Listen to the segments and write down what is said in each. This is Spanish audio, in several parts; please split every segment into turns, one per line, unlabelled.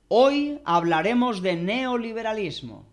Hoy hablaremos de neoliberalismo.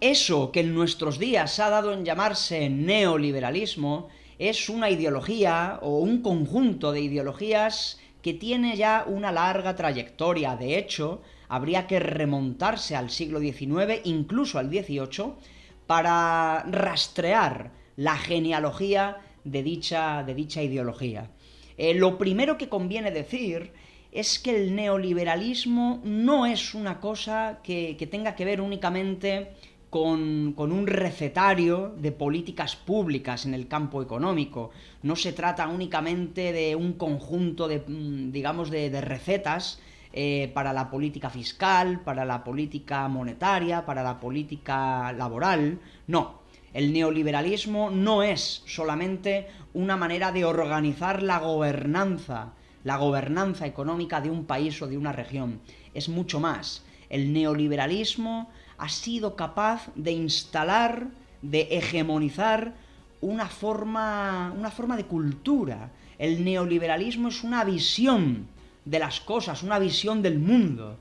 Eso que en nuestros días ha dado en llamarse neoliberalismo es una ideología o un conjunto de ideologías que tiene ya una larga trayectoria. De hecho, habría que remontarse al siglo XIX, incluso al XVIII, para rastrear la genealogía de dicha ideología. Lo primero que conviene decir es que el neoliberalismo no es una cosa que tenga que ver únicamente con un recetario de políticas públicas en el campo económico. No se trata únicamente de un conjunto de recetas para la política fiscal, para la política monetaria, para la política laboral. No, el neoliberalismo no es solamente una manera de organizar la gobernanza económica de un país o de una región. Es mucho más. El neoliberalismo ha sido capaz de instalar, de hegemonizar una forma de cultura. El neoliberalismo es una visión de las cosas, una visión del mundo.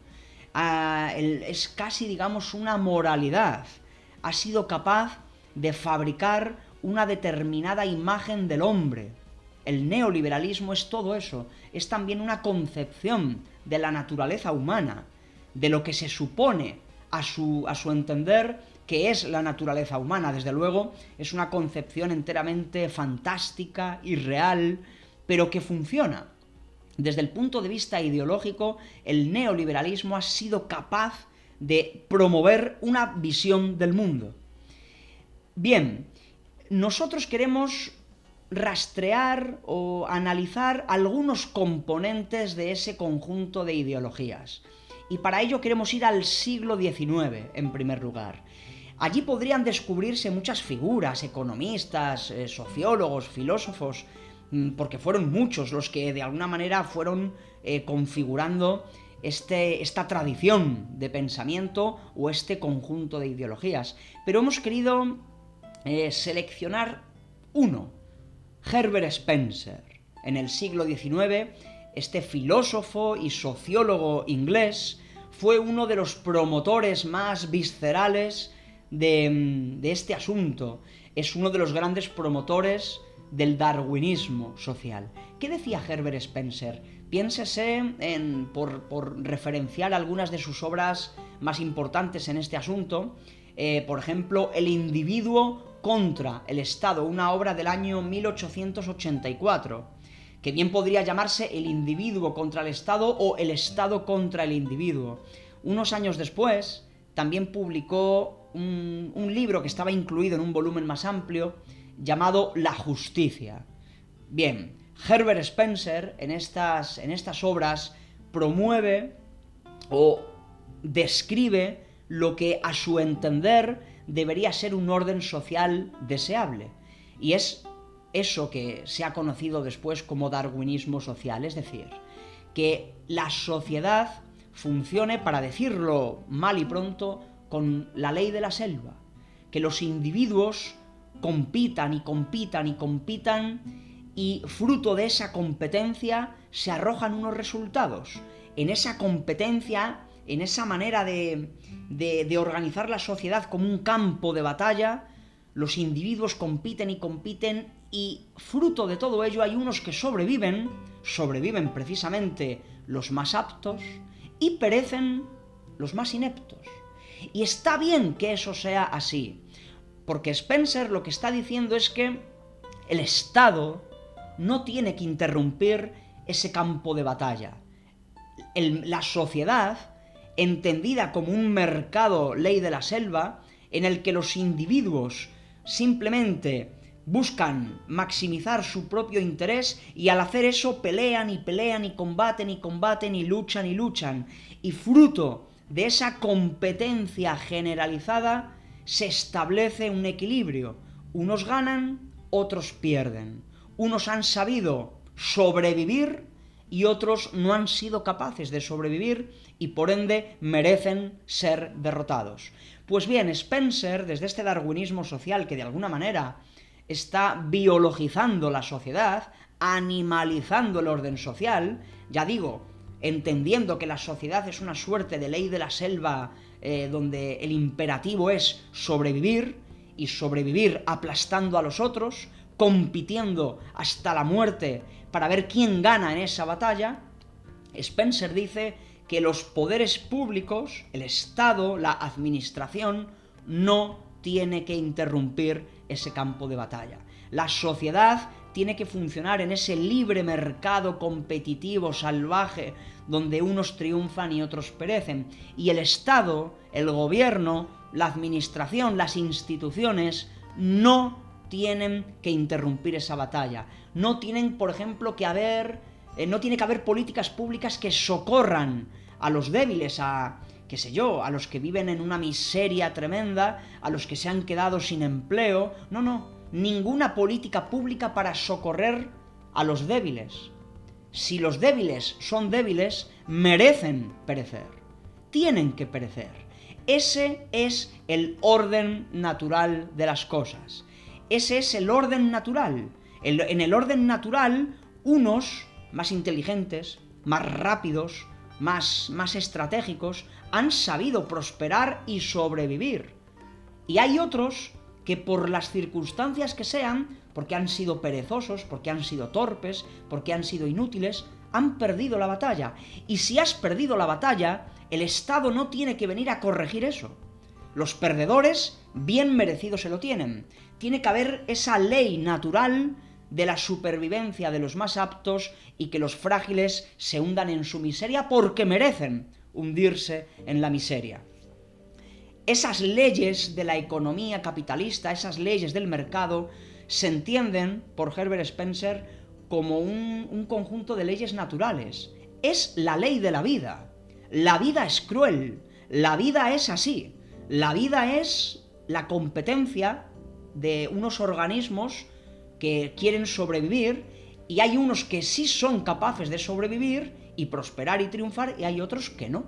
Es casi, digamos, una moralidad. Ha sido capaz de fabricar una determinada imagen del hombre. El neoliberalismo es todo eso. Es también una concepción de la naturaleza humana, de lo que se supone a su entender que es la naturaleza humana. Desde luego, es una concepción enteramente fantástica, irreal, pero que funciona. Desde el punto de vista ideológico, el neoliberalismo ha sido capaz de promover una visión del mundo. Bien, nosotros queremos rastrear o analizar algunos componentes de ese conjunto de ideologías. Y para ello queremos ir al siglo XIX, en primer lugar. Allí podrían descubrirse muchas figuras, economistas, sociólogos, filósofos, porque fueron muchos los que de alguna manera fueron configurando esta tradición de pensamiento o este conjunto de ideologías. Pero hemos querido seleccionar uno, Herbert Spencer. En el siglo XIX, este filósofo y sociólogo inglés fue uno de los promotores más viscerales de este asunto. Es uno de los grandes promotores del darwinismo social. ¿Qué decía Herbert Spencer? Piénsese por referenciar algunas de sus obras más importantes en este asunto. Por ejemplo, El individuo contra el Estado, una obra del año 1884, que bien podría llamarse El individuo contra el Estado o El Estado contra el individuo. Unos años después, también publicó un libro que estaba incluido en un volumen más amplio, llamado La justicia. Bien, Herbert Spencer en estas obras promueve o describe lo que a su entender debería ser un orden social deseable. Y es eso que se ha conocido después como darwinismo social, es decir, que la sociedad funcione, para decirlo mal y pronto, con la ley de la selva, que los individuos compitan y compitan y compitan y fruto de esa competencia se arrojan unos resultados. En esa competencia, en esa manera de organizar la sociedad como un campo de batalla, los individuos compiten y compiten y fruto de todo ello hay unos que sobreviven precisamente los más aptos y perecen los más ineptos. Y está bien que eso sea así, porque Spencer lo que está diciendo es que el Estado no tiene que interrumpir ese campo de batalla. La sociedad, entendida como un mercado ley de la selva, en el que los individuos simplemente buscan maximizar su propio interés y al hacer eso pelean y pelean y combaten y combaten y luchan y luchan. Y fruto de esa competencia generalizada se establece un equilibrio. Unos ganan, otros pierden. Unos han sabido sobrevivir y otros no han sido capaces de sobrevivir y por ende merecen ser derrotados. Pues bien, Spencer, desde este darwinismo social que de alguna manera está biologizando la sociedad, animalizando el orden social, ya digo, entendiendo que la sociedad es una suerte de ley de la selva donde el imperativo es sobrevivir, y sobrevivir aplastando a los otros, compitiendo hasta la muerte para ver quién gana en esa batalla, Spencer dice que los poderes públicos, el Estado, la administración, no tiene que interrumpir ese campo de batalla. La sociedad tiene que funcionar en ese libre mercado competitivo, salvaje, donde unos triunfan y otros perecen. Y el Estado, el gobierno, la administración, las instituciones, no tienen que interrumpir esa batalla. No tienen, por ejemplo, no tiene que haber políticas públicas que socorran a los débiles, a los que viven en una miseria tremenda, a los que se han quedado sin empleo. No, ninguna política pública para socorrer a los débiles. Si los débiles son débiles, merecen perecer. Tienen que perecer. Ese es el orden natural de las cosas. Ese es el orden natural. En el orden natural, unos más inteligentes, más rápidos, más estratégicos, han sabido prosperar y sobrevivir. Y hay otros que por las circunstancias que sean, porque han sido perezosos, porque han sido torpes, porque han sido inútiles, han perdido la batalla. Y si has perdido la batalla, el Estado no tiene que venir a corregir eso. Los perdedores, bien merecido se lo tienen. Tiene que haber esa ley natural de la supervivencia de los más aptos y que los frágiles se hundan en su miseria porque merecen hundirse en la miseria. Esas leyes de la economía capitalista, esas leyes del mercado, se entienden por Herbert Spencer como un conjunto de leyes naturales. Es la ley de la vida. La vida es cruel, la vida es así. La vida es la competencia de unos organismos que quieren sobrevivir, y hay unos que sí son capaces de sobrevivir y prosperar y triunfar, y hay otros que no.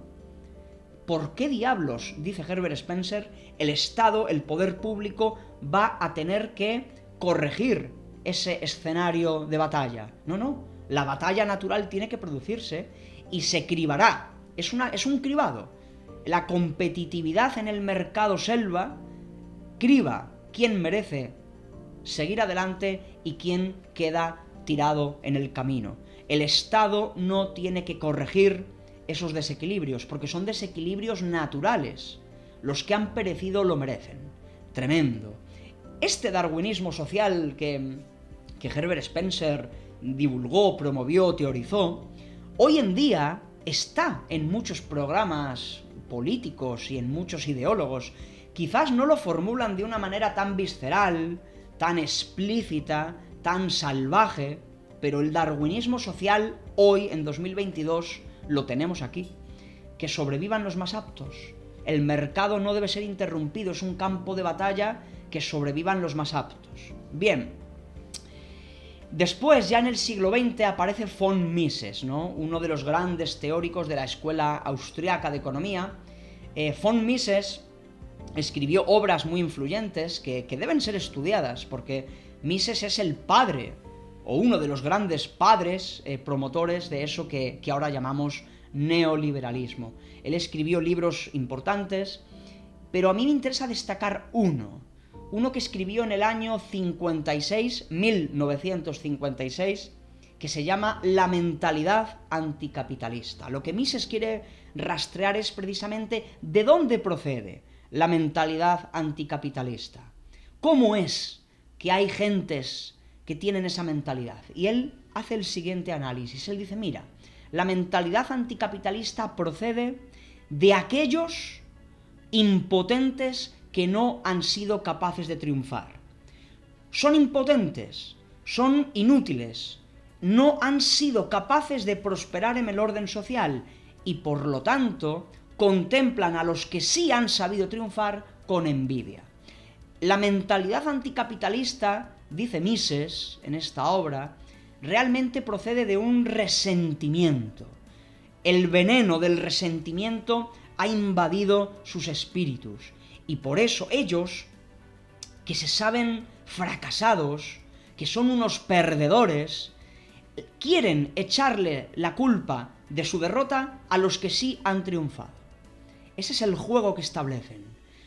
¿Por qué diablos, dice Herbert Spencer, el Estado, el poder público, va a tener que corregir ese escenario de batalla? No, la batalla natural tiene que producirse y se cribará. Es un cribado. La competitividad en el mercado selva criba quién merece seguir adelante y quién queda tirado en el camino. El Estado no tiene que corregir esos desequilibrios, porque son desequilibrios naturales. Los que han perecido lo merecen. Tremendo. Este darwinismo social que Herbert Spencer divulgó, promovió, teorizó, hoy en día está en muchos programas políticos y en muchos ideólogos. Quizás no lo formulan de una manera tan visceral, tan explícita, tan salvaje, pero el darwinismo social hoy, en 2022, lo tenemos aquí. Que sobrevivan los más aptos. El mercado no debe ser interrumpido, es un campo de batalla, que sobrevivan los más aptos. Bien. Después, ya en el siglo XX, aparece von Mises, ¿no? Uno de los grandes teóricos de la escuela austriaca de economía. Von Mises escribió obras muy influyentes que deben ser estudiadas, porque Mises es el padre, o uno de los grandes padres promotores de eso que ahora llamamos neoliberalismo. Él escribió libros importantes, pero a mí me interesa destacar uno que escribió en el año 1956, que se llama La mentalidad anticapitalista. Lo que Mises quiere rastrear es precisamente de dónde procede la mentalidad anticapitalista. ¿Cómo es que hay gentes que tienen esa mentalidad? Y él hace el siguiente análisis. Él dice, mira, la mentalidad anticapitalista procede de aquellos impotentes que no han sido capaces de triunfar. Son impotentes, son inútiles, no han sido capaces de prosperar en el orden social y por lo tanto contemplan a los que sí han sabido triunfar con envidia. La mentalidad anticapitalista, dice Mises en esta obra, realmente procede de un resentimiento. El veneno del resentimiento ha invadido sus espíritus. Y por eso ellos, que se saben fracasados, que son unos perdedores, quieren echarle la culpa de su derrota a los que sí han triunfado. Ese es el juego que establecen.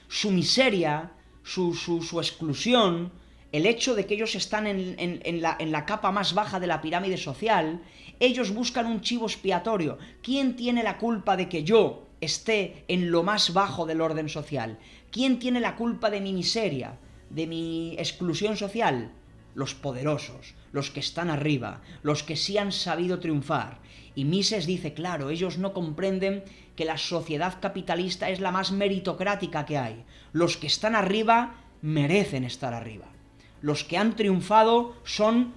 Su miseria, su exclusión, el hecho de que ellos están en la capa más baja de la pirámide social, ellos buscan un chivo expiatorio. ¿Quién tiene la culpa de que yo esté en lo más bajo del orden social? ¿Quién tiene la culpa de mi miseria, de mi exclusión social? Los poderosos, los que están arriba, los que sí han sabido triunfar. Y Mises dice, claro, ellos no comprenden que la sociedad capitalista es la más meritocrática que hay. Los que están arriba merecen estar arriba. Los que han triunfado son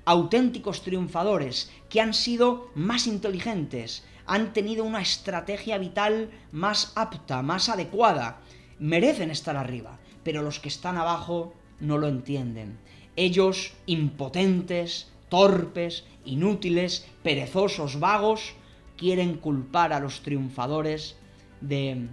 auténticos triunfadores, que han sido más inteligentes, han tenido una estrategia vital más apta, más adecuada, merecen estar arriba, pero los que están abajo no lo entienden. Ellos, impotentes, torpes, inútiles, perezosos, vagos, quieren culpar a los triunfadores de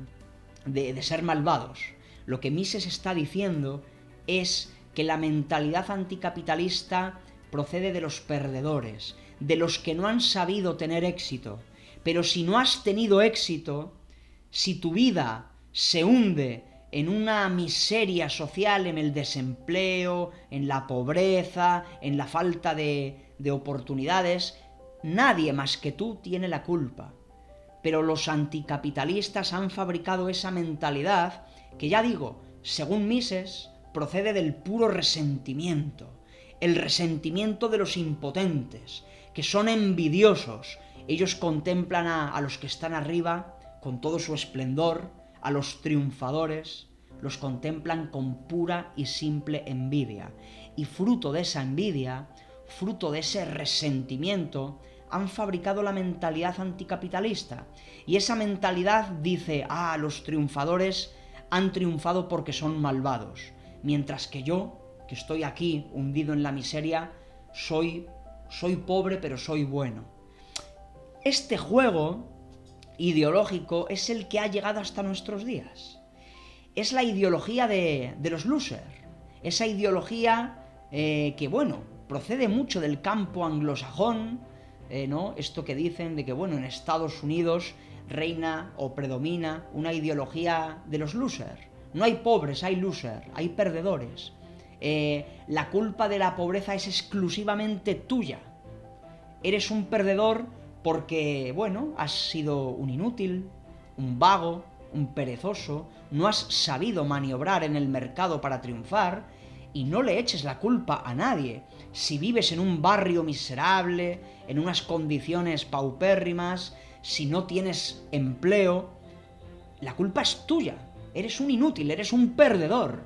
ser malvados. Lo que Mises está diciendo es que la mentalidad anticapitalista procede de los perdedores, de los que no han sabido tener éxito. Pero si no has tenido éxito, si tu vida se hunde en una miseria social, en el desempleo, en la pobreza, en la falta de oportunidades, nadie más que tú tiene la culpa. Pero los anticapitalistas han fabricado esa mentalidad que, ya digo, según Mises, procede del puro resentimiento, el resentimiento de los impotentes, que son envidiosos. Ellos contemplan a los que están arriba con todo su esplendor, a los triunfadores, los contemplan con pura y simple envidia. Y fruto de esa envidia, fruto de ese resentimiento, han fabricado la mentalidad anticapitalista. Y esa mentalidad dice, los triunfadores han triunfado porque son malvados. Mientras que yo, que estoy aquí hundido en la miseria, soy pobre pero soy bueno. Este juego ideológico es el que ha llegado hasta nuestros días. Es la ideología de los losers. Esa ideología que, procede mucho del campo anglosajón, ¿no? Esto que dicen de que, en Estados Unidos reina o predomina una ideología de los losers. No hay pobres, hay losers, hay perdedores. La culpa de la pobreza es exclusivamente tuya. Eres un perdedor porque, has sido un inútil, un vago, un perezoso, no has sabido maniobrar en el mercado para triunfar, y no le eches la culpa a nadie. Si vives en un barrio miserable, en unas condiciones paupérrimas, si no tienes empleo, la culpa es tuya. Eres un inútil, eres un perdedor.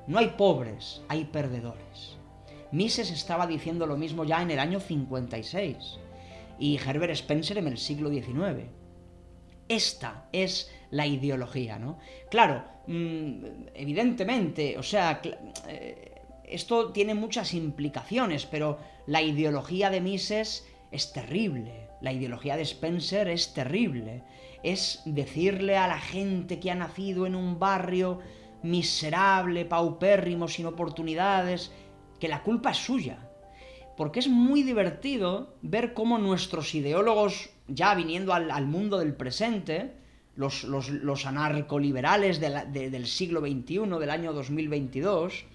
No hay pobres, hay perdedores. Mises estaba diciendo lo mismo ya en el año 56 y Herbert Spencer en el siglo XIX. Esta es la ideología, ¿no? Claro, evidentemente, esto tiene muchas implicaciones, pero la ideología de Mises es terrible, la ideología de Spencer es terrible. Es decirle a la gente que ha nacido en un barrio miserable, paupérrimo, sin oportunidades, que la culpa es suya. Porque es muy divertido ver cómo nuestros ideólogos, ya viniendo al mundo del presente, los anarcoliberales del siglo XXI, del año 2022,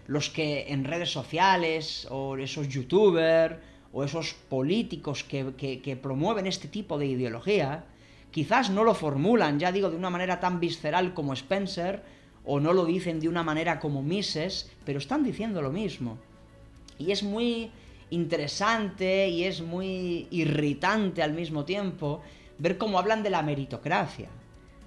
los que en redes sociales, o esos youtubers, o esos políticos que promueven este tipo de ideología, quizás no lo formulan, ya digo, de una manera tan visceral como Spencer, o no lo dicen de una manera como Mises, pero están diciendo lo mismo. Y es muy interesante y es muy irritante al mismo tiempo ver cómo hablan de la meritocracia.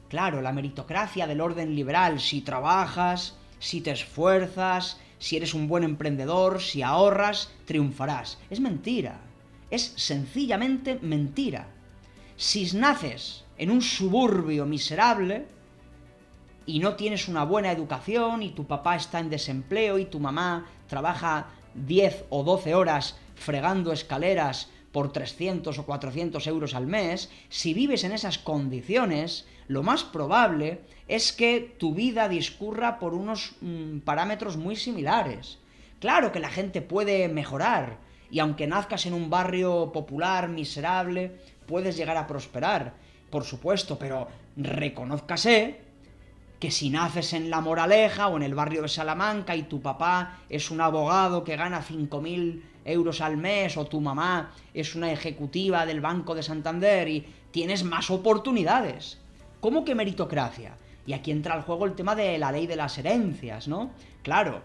Claro, la meritocracia del orden liberal, si trabajas, si te esfuerzas, si eres un buen emprendedor, si ahorras, triunfarás. Es mentira. Es sencillamente mentira. Si naces en un suburbio miserable y no tienes una buena educación y tu papá está en desempleo y tu mamá trabaja 10 o 12 horas fregando escaleras por 300 o 400 euros al mes, si vives en esas condiciones, lo más probable es que tu vida discurra por unos parámetros muy similares. Claro que la gente puede mejorar, y aunque nazcas en un barrio popular, miserable, puedes llegar a prosperar, por supuesto, pero reconózcase que si naces en La Moraleja o en el barrio de Salamanca y tu papá es un abogado que gana 5.000 euros al mes, o tu mamá es una ejecutiva del Banco de Santander, y tienes más oportunidades. ¿Cómo que meritocracia? Y aquí entra al juego el tema de la ley de las herencias, ¿no? Claro,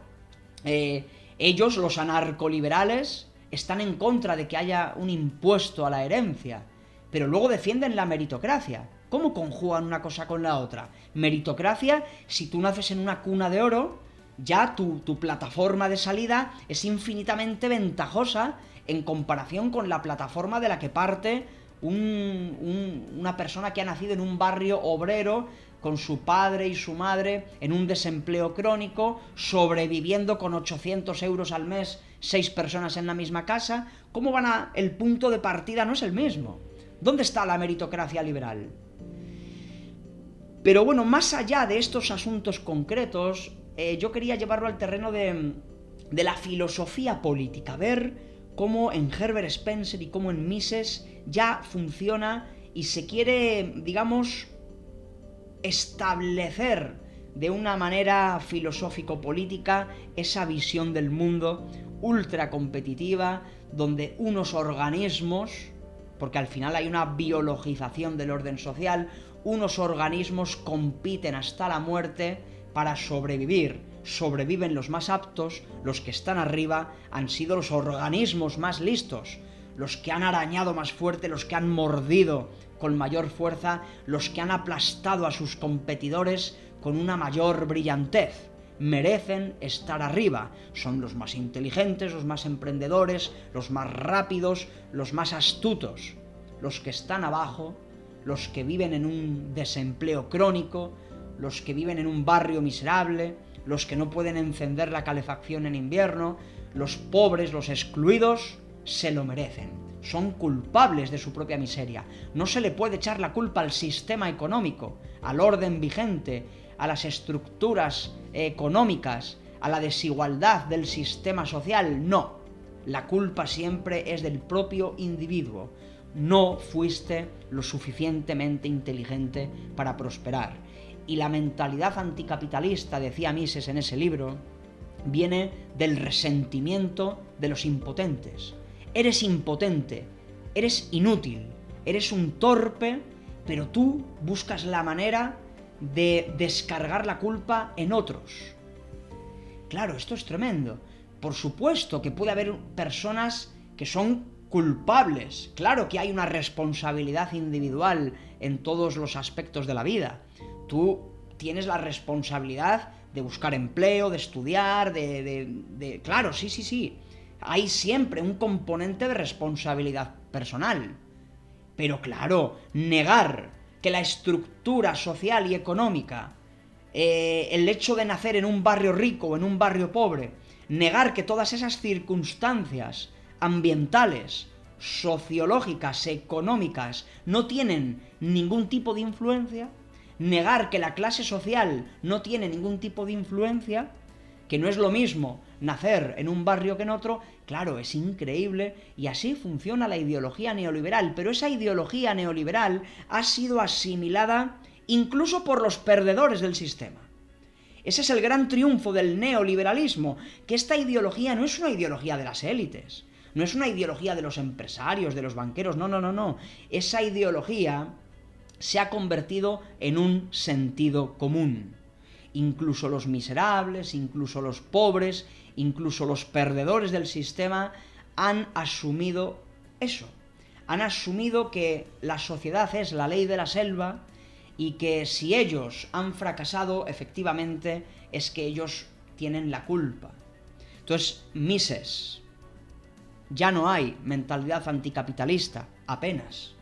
ellos, los anarcoliberales, están en contra de que haya un impuesto a la herencia, pero luego defienden la meritocracia. ¿Cómo conjugan una cosa con la otra? Meritocracia, si tú naces en una cuna de oro, ya tu plataforma de salida es infinitamente ventajosa en comparación con la plataforma de la que parte una persona que ha nacido en un barrio obrero, con su padre y su madre en un desempleo crónico, sobreviviendo con 800 euros al mes, 6 personas en la misma casa. ¿Cómo van a...? El punto de partida no es el mismo. ¿Dónde está la meritocracia liberal? Pero bueno, más allá de estos asuntos concretos, yo quería llevarlo al terreno de la filosofía política, ver cómo en Herbert Spencer y cómo en Mises ya funciona y se quiere, digamos, establecer de una manera filosófico-política esa visión del mundo ultra competitiva, donde unos organismos, porque al final hay una biologización del orden social, unos organismos compiten hasta la muerte para sobrevivir. Sobreviven los más aptos, los que están arriba han sido los organismos más listos, los que han arañado más fuerte, los que han mordido con mayor fuerza, los que han aplastado a sus competidores con una mayor brillantez. Merecen estar arriba, son los más inteligentes, los más emprendedores, los más rápidos, los más astutos. Los que están abajo, los que viven en un desempleo crónico, los que viven en un barrio miserable, los que no pueden encender la calefacción en invierno, los pobres, los excluidos, se lo merecen. Son culpables de su propia miseria. No se le puede echar la culpa al sistema económico, al orden vigente, a las estructuras económicas, a la desigualdad del sistema social. No. La culpa siempre es del propio individuo. No fuiste lo suficientemente inteligente para prosperar. Y la mentalidad anticapitalista, decía Mises en ese libro, viene del resentimiento de los impotentes. Eres impotente, eres inútil, eres un torpe, pero tú buscas la manera de descargar la culpa en otros. Claro, esto es tremendo. Por supuesto que puede haber personas que son culpables. Claro que hay una responsabilidad individual en todos los aspectos de la vida. Tú tienes la responsabilidad de buscar empleo, de estudiar, Claro, sí. Hay siempre un componente de responsabilidad personal. Pero claro, negar que la estructura social y económica, el hecho de nacer en un barrio rico o en un barrio pobre, negar que todas esas circunstancias ambientales, sociológicas, económicas, no tienen ningún tipo de influencia, negar que la clase social no tiene ningún tipo de influencia, que no es lo mismo nacer en un barrio que en otro, claro, es increíble, y así funciona la ideología neoliberal, pero esa ideología neoliberal ha sido asimilada incluso por los perdedores del sistema. Ese es el gran triunfo del neoliberalismo, que esta ideología no es una ideología de las élites, no es una ideología de los empresarios, de los banqueros, no. Esa ideología se ha convertido en un sentido común. Incluso los miserables, incluso los pobres, incluso los perdedores del sistema han asumido eso. Han asumido que la sociedad es la ley de la selva y que si ellos han fracasado, efectivamente, es que ellos tienen la culpa. Entonces, Mises, ya no hay mentalidad anticapitalista, apenas.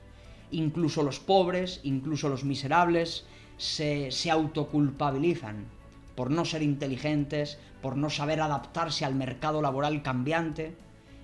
Incluso los pobres, incluso los miserables, se autoculpabilizan. por no ser inteligentes, por no saber adaptarse al mercado laboral cambiante.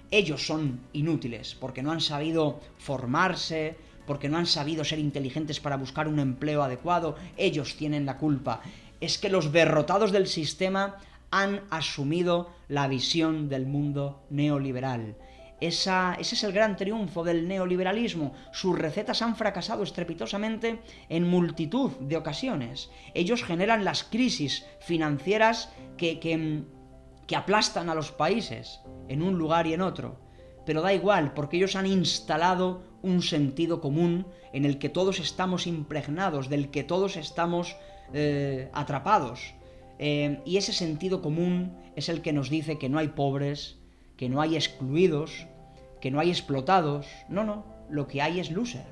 Ellos son inútiles porque no han sabido formarse, porque no han sabido ser inteligentes para buscar un empleo adecuado. Ellos tienen la culpa. Es que los derrotados del sistema han asumido la visión del mundo neoliberal. Ese es el gran triunfo del neoliberalismo. Sus recetas han fracasado estrepitosamente en multitud de ocasiones. Ellos generan las crisis financieras que aplastan a los países en un lugar y en otro. Pero da igual, porque ellos han instalado un sentido común en el que todos estamos impregnados, del que todos estamos atrapados. Y ese sentido común es el que nos dice que no hay pobres, que no hay excluidos, que no hay explotados. No, lo que hay es loser.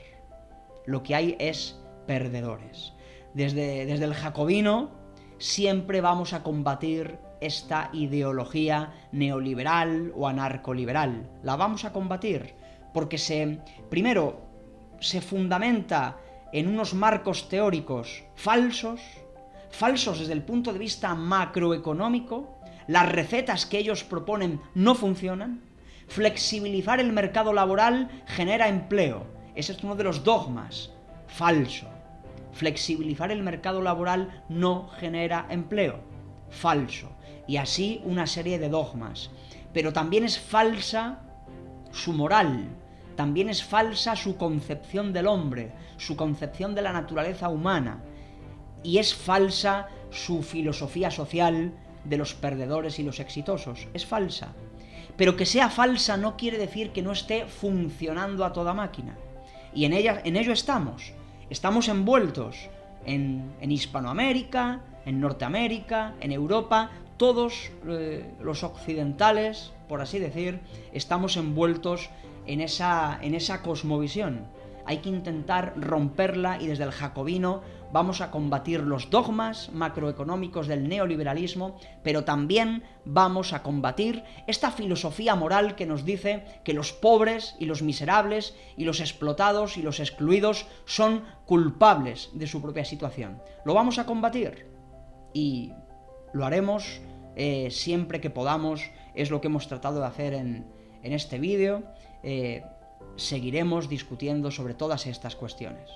Lo que hay es perdedores. Desde el jacobino siempre vamos a combatir esta ideología neoliberal o anarcoliberal. La vamos a combatir porque primero se fundamenta en unos marcos teóricos falsos desde el punto de vista macroeconómico. Las recetas que ellos proponen no funcionan. Flexibilizar el mercado laboral genera empleo. Ese es uno de los dogmas. Falso. Flexibilizar el mercado laboral no genera empleo. Falso. Y así una serie de dogmas. Pero también es falsa su moral. También es falsa su concepción del hombre, su concepción de la naturaleza humana. Y es falsa su filosofía social de los perdedores y los exitosos. Es falsa. Pero que sea falsa no quiere decir que no esté funcionando a toda máquina. Y en ello estamos. Estamos envueltos en Hispanoamérica, en Norteamérica, en Europa. Todos los occidentales, por así decir, estamos envueltos en esa cosmovisión. Hay que intentar romperla y desde el jacobino vamos a combatir los dogmas macroeconómicos del neoliberalismo, pero también vamos a combatir esta filosofía moral que nos dice que los pobres y los miserables y los explotados y los excluidos son culpables de su propia situación. Lo vamos a combatir y lo haremos siempre que podamos. Es lo que hemos tratado de hacer en este vídeo. Seguiremos discutiendo sobre todas estas cuestiones.